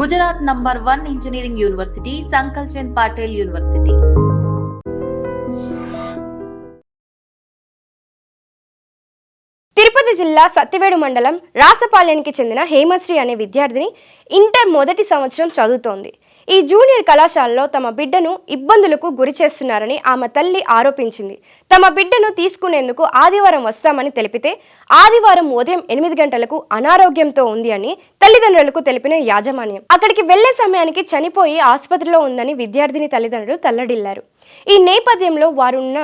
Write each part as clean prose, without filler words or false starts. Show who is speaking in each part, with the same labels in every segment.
Speaker 1: Gujarat number 1 engineering university Sankalchand Patel university.
Speaker 2: Tirupati జిల్లా సత్యవేడు మండలం రాసపాలెనికి చెందిన హేమశ్రీ అనే విద్యార్థిని ఇంటర్ మొదటి సంవత్సరం చదువుతోంది. ఈ జూనియర్ కళాశాలలో తమ బిడ్డను ఇబ్బందులకు గురి చేస్తున్నారని ఆమె తల్లి ఆరోపించింది. తమ బిడ్డను తీసుకునేందుకు ఆదివారం వస్తామని తెలిపితే ఆదివారం ఉదయం 8 గంటలకు అనారోగ్యంతో ఉంది అని తల్లిదండ్రులకు తెలిపిన యాజమాన్యం అక్కడికి వెళ్లే సమయానికి చనిపోయి ఆసుపత్రిలో ఉందని విద్యార్థిని తల్లిదండ్రులు తల్లడిల్లారు. ఈ నేపథ్యంలో వారున్న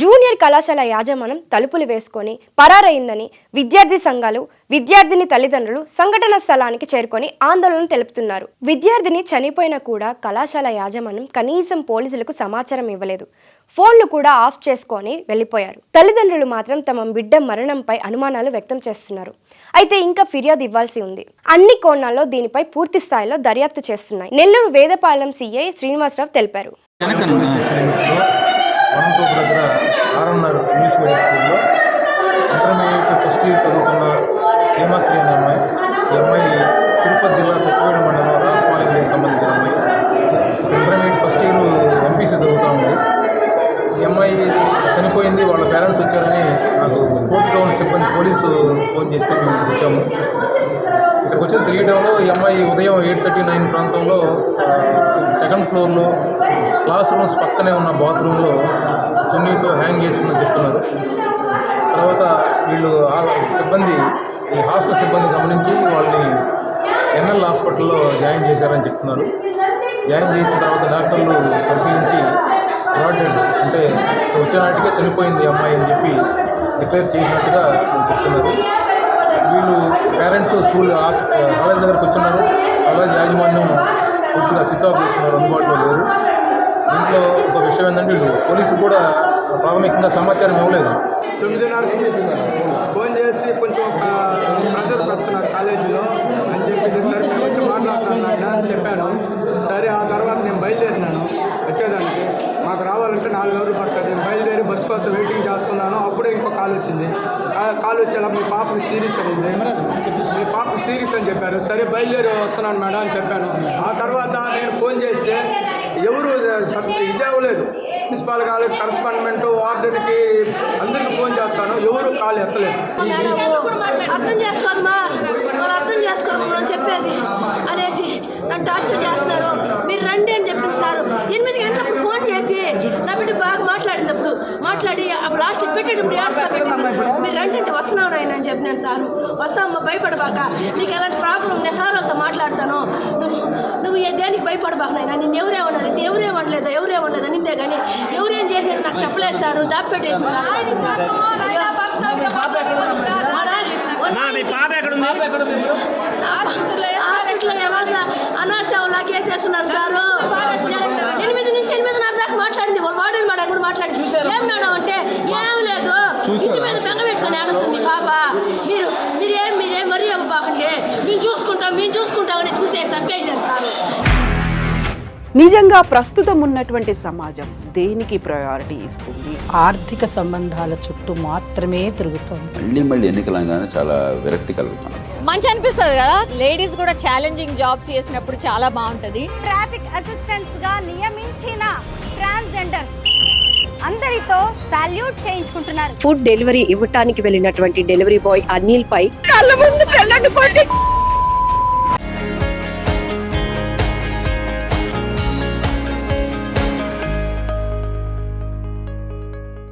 Speaker 2: జూనియర్ కళాశాల యాజమాన్యం తలుపులు వేసుకొని పరారైందని విద్యార్థి సంఘాలు, విద్యార్థిని తల్లిదండ్రులు సంఘటన స్థలానికి చేరుకొని ఆందోళన తెలుపుతున్నారు. విద్యార్థిని చనిపోయినా కూడా కళాశాల యాజమాన్యం కనీసం పోలీసులకు సమాచారం ఇవ్వలేదు. ఫోన్లు కూడా ఆఫ్ చేసుకొని వెళ్లిపోయారు. తల్లిదండ్రులు మాత్రం తమ బిడ్డ మరణంపై అనుమానాలు వ్యక్తం చేస్తున్నారు. అయితే ఇంకా ఫిర్యాదు ఇవ్వాల్సి ఉంది. అన్ని కోణాల్లో దీనిపై పూర్తి స్థాయిలో దర్యాప్తు చేస్తున్నాయి. నెల్లూరు వేదపాలెం సిఐ శ్రీనివాసరావు తెలిపారు.
Speaker 3: వనంతోపు దగ్గర ఆర్ఎన్ఆర్ ఇంగ్లీష్ మీడియం స్కూల్లో ఇంటర్మీడియట్ ఫస్ట్ ఇయర్ చదువుతున్న హేమశ్రీ అనే అమ్మాయి. ఈ అమ్మాయి తిరుపతి జిల్లా సత్యవేడు మండలం రాసపాలెంకి సంబంధించిన అమ్మాయి. ఇంటర్మీడియట్ ఫస్ట్ ఇయర్ ఎంపీసీ చదువుతూ ఉంది. ఈ అమ్మాయి చనిపోయింది, వాళ్ళ పేరెంట్స్ వచ్చారని నాకు కోర్టు టౌన్ సిబ్బంది పోలీసు ఫోన్ చేస్తే మేము ఇక్కడికి వచ్చాము. ఇక్కడికి వచ్చిన తెలియడంలో ఈ అమ్మాయి ఉదయం 8:39 ప్రాంతంలో సెకండ్ ఫ్లోర్లో క్లాస్ రూమ్స్ పక్కనే ఉన్న బాత్రూంలో చున్నీతో హ్యాంగ్ చేసుకుందని చెప్తున్నారు. తర్వాత వీళ్ళు సిబ్బంది, ఈ హాస్టల్ సిబ్బంది గమనించి వాళ్ళని ఎన్ఎల్ హాస్పిటల్లో జాయిన్ చేశారని చెప్తున్నారు. జాయిన్ చేసిన తర్వాత డాక్టర్లు పరిశీలించి వార్డెడ్ అంటే వచ్చే నాటికే చనిపోయింది అమ్మాయి అని చెప్పి డిక్లేర్ చేసినట్టుగా చెప్తున్నారు. వీళ్ళు పేరెంట్స్ స్కూల్ కాలేజ్ దగ్గరకు వచ్చున్నారు. కాలేజ్ యాజమాన్యం పూర్తిగా స్విచ్ ఆఫ్ చేస్తున్నారు, అందుబాటులో లేరు. దీంట్లో ఒక విషయం ఏంటంటే వీళ్ళు పోలీసు కూడా ప్రాథమికంగా సమాచారం ఇవ్వలేదు.
Speaker 4: 9:30 ఫోన్ చేసి కొంచెం ప్రెజర్ పెడుతున్నారు కాలేజీలో అని చెప్పి సరే మేము వచ్చి మాట్లాడుతున్నాను అని చెప్పాను. సరే ఆ తర్వాత నేను బయలుదేరినాను వచ్చేదానికి. మాకు రావాలంటే 4 రోజులు పడుతుంది. నేను బయలుదేరి బస్సు కోసం వెయిటింగ్ చేస్తున్నాను. అప్పుడే ఇంకో కాల్ వచ్చింది. కాల్ వచ్చేలా మీ పాపకి సీరియస్ అయింది, మీ పాపకి సీరియస్ అని చెప్పారు. సరే బయలుదేరి వస్తున్నాను మేడం అని చెప్పాను. ఆ తర్వాత నేను ఫోన్ చేస్తే ఎవరు ఇదే అవ్వలేదు. ప్రిన్సిపాల్ కాలేజ్ కరస్పాండెంట్ వార్డెన్కి అందరికీ ఫోన్ చేస్తాను, ఎవరు కాల్ ఎత్తలేదు.
Speaker 5: అర్థం చేసుకోదమ్మా, వాళ్ళు అర్థం చేసుకోరు చెప్పేది అనేసి నన్ను టార్చర్ చేస్తున్నారు. మీరు రండి అని చెప్పింది సార్. 8 గంటలకు ఫోన్ చేసి నా బిడ్డ బాగా మాట్లాడినప్పుడు మాట్లాడి అప్పుడు లాస్ట్ పెట్టేటప్పుడు ఏడుస్తా పెట్టింది. మీరు రండి అంటే వస్తున్నావు నాయన అని చెప్పినాను. సారు వస్తామమ్మా, భయపడబాక, నీకు ఎలాంటి ప్రాబ్లం నేను సార్ వాళ్ళతో మాట్లాడతాను, నువ్వు దేనికి భయపడబాక నాయన, నేను ఎవరేమన్నారు, ఎవరేమనలేదు నిందే కానీ ఎవరేం చేసినారు నాకు చెప్పలేదు సార్, దాపెట్టేసింది అనాథసేవలా కేసేస్తున్నారు సారు. 8 నుంచి 8:30 దాకా మాట్లాడింది. వార్డెన్ మేడం కూడా మాట్లాడింది. ఏం మేడం అంటే ఏం లేదు, ఇంటి మీద బెంగ పెట్టుకొని ఏడుస్తుంది పాప, మీరేం మరీ ఇవ్వబాకండి, మేము చూసుకుంటాం అని చూసే తప్పేసారు సారు.
Speaker 6: నిజంగా ప్రస్తుతం ఉన్నటువంటి సమాజం దేనికి ప్రయారిటీ ఇస్తుంది?
Speaker 7: ఆర్థిక సంబంధాల చుట్టూ మాత్రమే తిరుగుతుంది.
Speaker 8: మళ్ళీ ఎన్నికలంగానే చాలా విరక్తి కలుగుతాం.
Speaker 9: మంచి అనిపిస్తుంది కదా, లేడీస్ కూడా ఛాలెంజింగ్ జాబ్స్ చేసినప్పుడు చాలా బాగుంటది.
Speaker 10: ట్రాఫిక్ అసిస్టెంట్స్ గా నియమించిన ట్రాన్స్జెండర్స్ అందరితో సాల్యూట్ చేయించుకుంటున్నారు.
Speaker 11: ఫుడ్ డెలివరీ ఇవ్వటానికి వెళ్ళినటువంటి డెలివరీ బాయ్ అనిల్ పై కళ్ళ ముందు